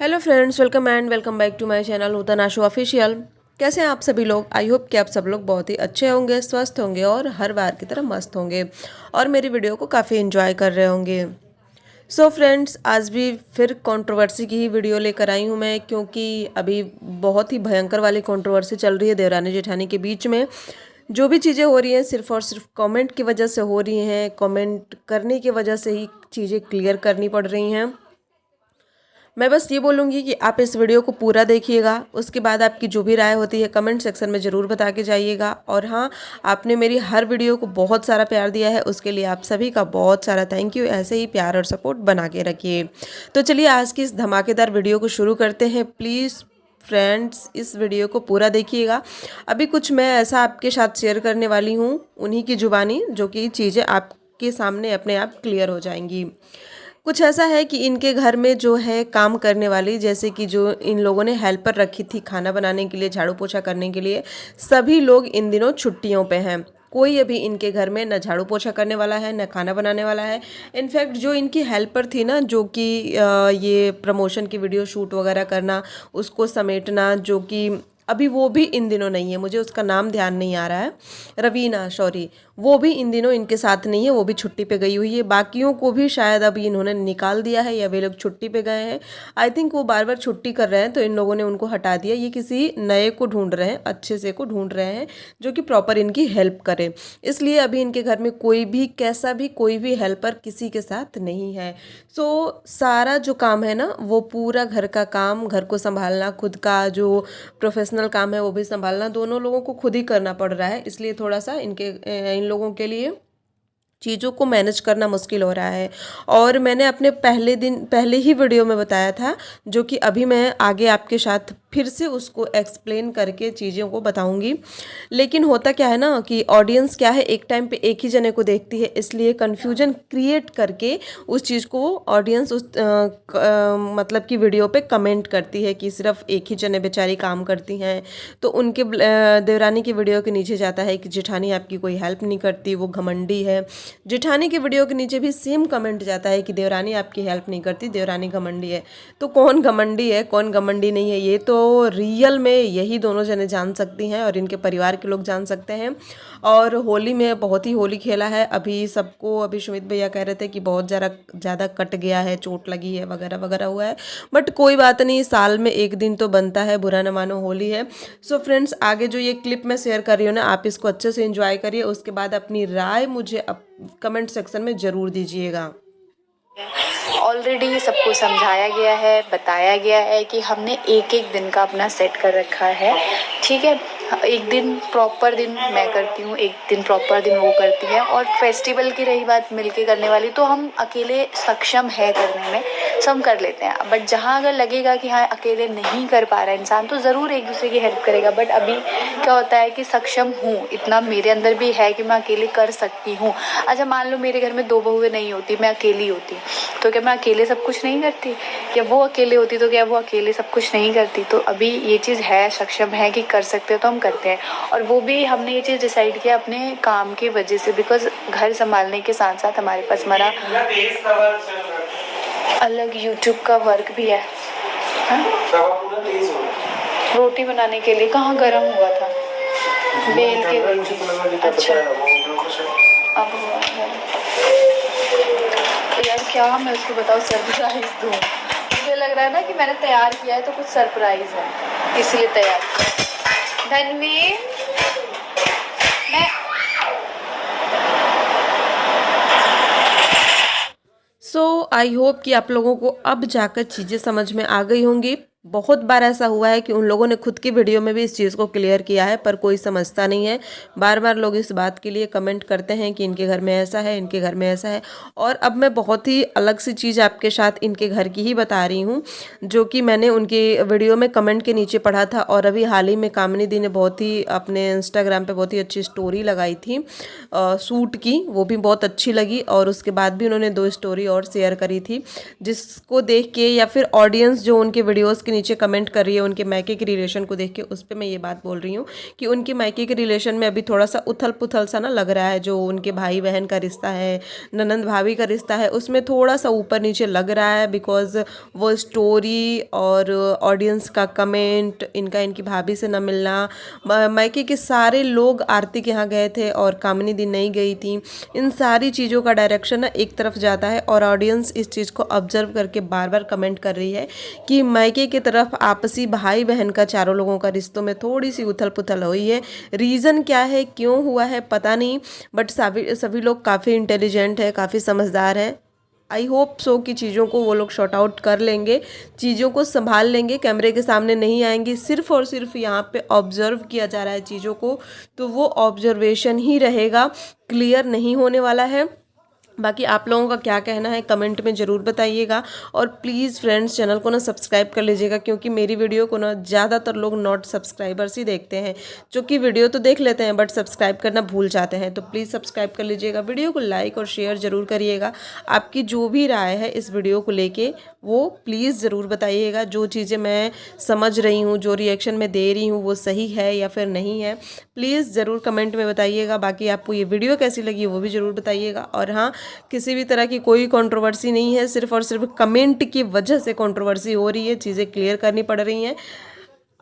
Hello friends, welcome back to my channel Nutan Ashu official. कैसे हैं आप सभी लोग? आई होप कि आप सब लोग बहुत ही अच्छे होंगे, स्वस्थ होंगे और हर बार की तरह मस्त होंगे और मेरी वीडियो को काफ़ी एंजॉय कर रहे होंगे। सो फ्रेंड्स, आज भी फिर कंट्रोवर्सी की ही वीडियो लेकर आई हूँ मैं, क्योंकि अभी बहुत ही भयंकर वाली कंट्रोवर्सी चल रही है देवरानी जेठानी के बीच में। जो भी चीज़ें हो रही हैं सिर्फ और सिर्फ कमेंट की वजह से हो रही हैं, कमेंट करने की वजह से ही चीज़ें क्लियर करनी पड़ रही हैं। मैं बस ये बोलूँगी कि आप इस वीडियो को पूरा देखिएगा, उसके बाद आपकी जो भी राय होती है कमेंट सेक्शन में ज़रूर बता के जाइएगा। और हाँ, आपने मेरी हर वीडियो को बहुत सारा प्यार दिया है, उसके लिए आप सभी का बहुत सारा थैंक यू। ऐसे ही प्यार और सपोर्ट बना के रखिए। तो चलिए आज की इस धमाकेदार वीडियो को शुरू करते हैं। प्लीज़ फ्रेंड्स, इस वीडियो को पूरा देखिएगा। अभी कुछ मैं ऐसा आपके साथ शेयर करने वाली हूँ उन्हीं की जुबानी, जो कि चीज़ें आपके सामने अपने आप क्लियर हो जाएंगी। कुछ ऐसा है कि इनके घर में जो है काम करने वाली, जैसे कि जो इन लोगों ने हेल्पर रखी थी खाना बनाने के लिए, झाड़ू पोछा करने के लिए, सभी लोग इन दिनों छुट्टियों पे हैं। कोई अभी इनके घर में न झाड़ू पोछा करने वाला है न खाना बनाने वाला है। इनफैक्ट जो इनकी हेल्पर थी ना, जो कि ये प्रमोशन की वीडियो शूट वगैरह करना, उसको समेटना, जो कि अभी वो भी इन दिनों नहीं है, मुझे उसका नाम ध्यान नहीं आ रहा है, रवीना, सॉरी, वो भी इन दिनों इनके साथ नहीं है, वो भी छुट्टी पे गई हुई है। बाकियों को भी शायद अभी इन्होंने निकाल दिया है या वे लोग छुट्टी पे गए हैं। आई थिंक वो बार बार छुट्टी कर रहे हैं तो इन लोगों ने उनको हटा दिया। ये किसी नए को ढूंढ रहे हैं, अच्छे से को ढूंढ रहे हैं जो कि प्रॉपर इनकी हेल्प करे। इसलिए अभी इनके घर में कोई भी कैसा भी कोई भी हेल्पर किसी के साथ नहीं है। सो सारा जो काम है ना, वो पूरा घर का काम, घर को संभालना, खुद का जो प्रोफेशनल काम है वो भी संभालना, दोनों लोगों को खुद ही करना पड़ रहा है। इसलिए थोड़ा सा इन लोगों के लिए चीज़ों को मैनेज करना मुश्किल हो रहा है। और मैंने अपने पहले ही वीडियो में बताया था, जो कि अभी मैं आगे आपके साथ फिर से उसको एक्सप्लेन करके चीज़ों को बताऊंगी। लेकिन होता क्या है ना कि ऑडियंस क्या है, एक टाइम पे एक ही जने को देखती है, इसलिए कन्फ्यूजन क्रिएट करके उस चीज़ को ऑडियंस मतलब कि वीडियो पे कमेंट करती है कि सिर्फ एक ही जने बेचारी काम करती हैं। तो उनके देवरानी की वीडियो के नीचे जाता है कि जेठानी आपकी कोई हेल्प नहीं करती, वो घमंडी है। जेठानी की वीडियो के नीचे भी सेम कमेंट जाता है कि देवरानी आपकी हेल्प नहीं करती, देवरानी घमंडी है। तो कौन घमंडी है कौन घमंडी नहीं है, ये तो रियल में यही दोनों जने जान सकती हैं और इनके परिवार के लोग जान सकते हैं। और होली में बहुत ही होली खेला है अभी सबको। अभी सुमित भैया कह रहे थे कि बहुत ज़्यादा कट गया है, चोट लगी है वगैरह वगैरह हुआ है, बट कोई बात नहीं, साल में एक दिन तो बनता है, बुरा न मानो, होली है। सो फ्रेंड्स, आगे जो ये क्लिप मैं शेयर कर रही हूँ ना, आप इसको अच्छे से एंजॉय करिए, उसके बाद अपनी राय मुझे कमेंट सेक्शन में ज़रूर दीजिएगा। ऑलरेडी सबको समझाया गया है, बताया गया है कि हमने एक एक दिन का अपना सेट कर रखा है, ठीक है। एक दिन प्रॉपर दिन मैं करती हूँ, एक दिन प्रॉपर दिन वो करती है। और फेस्टिवल की रही बात मिलके करने वाली, तो हम अकेले सक्षम है करने में, सब हम कर लेते हैं। बट जहाँ अगर लगेगा कि हाँ अकेले नहीं कर पा रहा है इंसान, तो ज़रूर एक दूसरे की हेल्प करेगा। बट अभी क्या होता है कि सक्षम हूँ, इतना मेरे अंदर भी है कि मैं अकेले कर सकती हूँ। अच्छा मान लो मेरे घर में 2 बहुएं नहीं होती, मैं अकेली होती, तो क्या मैं अकेले सब कुछ नहीं करती? या वो अकेले होती तो क्या वो अकेले सब कुछ नहीं करती? तो अभी ये चीज़ है, सक्षम है कि कर सकते हो तो हम करते हैं। और वो भी हमने ये चीज़ डिसाइड किया अपने काम की वजह से, बिकॉज घर संभालने के साथ साथ हमारे पास हमारा अलग यूट्यूब का वर्क भी है। रोटी बनाने के लिए कहाँ गर्म हुआ था, बेल के गई थी। अच्छा अब हुआ है तो यार क्या मैं उसको बताऊँ, सरप्राइज दूँ? मुझे लग रहा है ना कि मैंने तैयार किया है तो कुछ सरप्राइज है, इसलिए तैयार किया। धनवी मैं सो आई होप कि आप लोगों को अब जाकर चीज़ें समझ में आ गई होंगी। बहुत बार ऐसा हुआ है कि उन लोगों ने खुद की वीडियो में भी इस चीज़ को क्लियर किया है, पर कोई समझता नहीं है। बार बार लोग इस बात के लिए कमेंट करते हैं कि इनके घर में ऐसा है, इनके घर में ऐसा है। और अब मैं बहुत ही अलग सी चीज़ आपके साथ इनके घर की ही बता रही हूँ, जो कि मैंने उनकी वीडियो में कमेंट के नीचे पढ़ा था। और अभी हाल ही में कामिनी दी ने बहुत ही अपने इंस्टाग्राम पर बहुत ही अच्छी स्टोरी लगाई थी सूट की, वो भी बहुत अच्छी लगी। और उसके बाद भी उन्होंने 2 स्टोरी और शेयर करी थी, जिसको देख के या फिर ऑडियंस जो उनके वीडियोज़ के नीचे कमेंट कर रही है उनके मायके के रिलेशन को देख के, उस पर मैं ये बात बोल रही हूँ कि उनके मायके के रिलेशन में अभी थोड़ा सा उथल पुथल सा ना लग रहा है। जो उनके भाई बहन का रिश्ता है, ननंद भाभी का रिश्ता है, उसमें थोड़ा सा ऊपर नीचे लग रहा है। बिकॉज वो स्टोरी और ऑडियंस का कमेंट, इनकी भाभी से न मिलना, मायके के सारे लोग आरती के यहाँ गए थे और कामिनी दी नहीं गई थी, इन सारी चीज़ों का डायरेक्शन ना एक तरफ जाता है और ऑडियंस इस चीज़ को ऑब्जर्व करके बार बार कमेंट कर रही है कि मायके की तरफ आपसी भाई बहन का, चारों लोगों का रिश्तों में थोड़ी सी उथल पुथल हुई है। रीज़न क्या है, क्यों हुआ है, पता नहीं, बट सभी लोग काफ़ी इंटेलिजेंट है, काफ़ी समझदार हैं। आई होप सो कि चीज़ों को वो लोग शॉर्ट आउट कर लेंगे, चीज़ों को संभाल लेंगे, कैमरे के सामने नहीं आएंगी। सिर्फ और सिर्फ यहाँ पे ऑब्जर्व किया जा रहा है चीज़ों को, तो वो ऑब्जर्वेशन ही रहेगा, क्लियर नहीं होने वाला है। बाकी आप लोगों का क्या कहना है कमेंट में ज़रूर बताइएगा। और प्लीज़ फ्रेंड्स चैनल को ना सब्सक्राइब कर लीजिएगा, क्योंकि मेरी वीडियो को ना ज़्यादातर लोग नॉट सब्सक्राइबर्स ही देखते हैं, जो कि वीडियो तो देख लेते हैं बट सब्सक्राइब करना भूल जाते हैं। तो प्लीज़ सब्सक्राइब कर लीजिएगा, वीडियो को लाइक और शेयर ज़रूर करिएगा। आपकी जो भी राय है इस वीडियो को लेके वो प्लीज़ ज़रूर बताइएगा। जो चीज़ें मैं समझ रही हूँ, जो रिएक्शन मैं दे रही हूँ, वो सही है या फिर नहीं है, प्लीज़ ज़रूर कमेंट में बताइएगा। बाकी आपको ये वीडियो कैसी लगी वो भी ज़रूर बताइएगा। और हाँ, किसी भी तरह की कोई कंट्रोवर्सी नहीं है, सिर्फ और सिर्फ कमेंट की वजह से कंट्रोवर्सी हो रही है, चीज़ें क्लियर करनी पड़ रही हैं।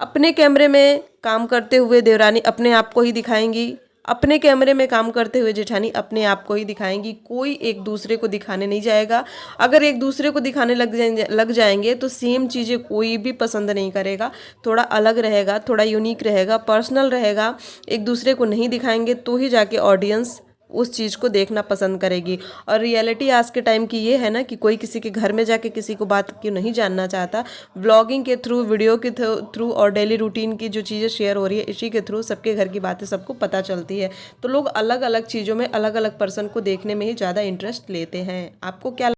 अपने कैमरे में काम करते हुए देवरानी अपने आप को ही दिखाएंगी, अपने कैमरे में काम करते हुए जेठानी अपने आप को ही दिखाएंगी, कोई एक दूसरे को दिखाने नहीं जाएगा। अगर एक दूसरे को दिखाने लग जाएंगे तो सेम चीज़ें कोई भी पसंद नहीं करेगा, थोड़ा अलग रहेगा, थोड़ा यूनिक रहेगा, पर्सनल रहेगा। एक दूसरे को नहीं दिखाएंगे तो ही जाके ऑडियंस उस चीज़ को देखना पसंद करेगी। और रियलिटी आज के टाइम की ये है ना कि कोई किसी के घर में जाके किसी को बात क्यों नहीं जानना चाहता। व्लॉगिंग के थ्रू, वीडियो के थ्रू और डेली रूटीन की जो चीज़ें शेयर हो रही है, इसी के थ्रू सबके घर की बातें सबको पता चलती है। तो लोग अलग अलग चीज़ों में अलग अलग पर्सन को देखने में ही ज़्यादा इंटरेस्ट लेते हैं। आपको क्या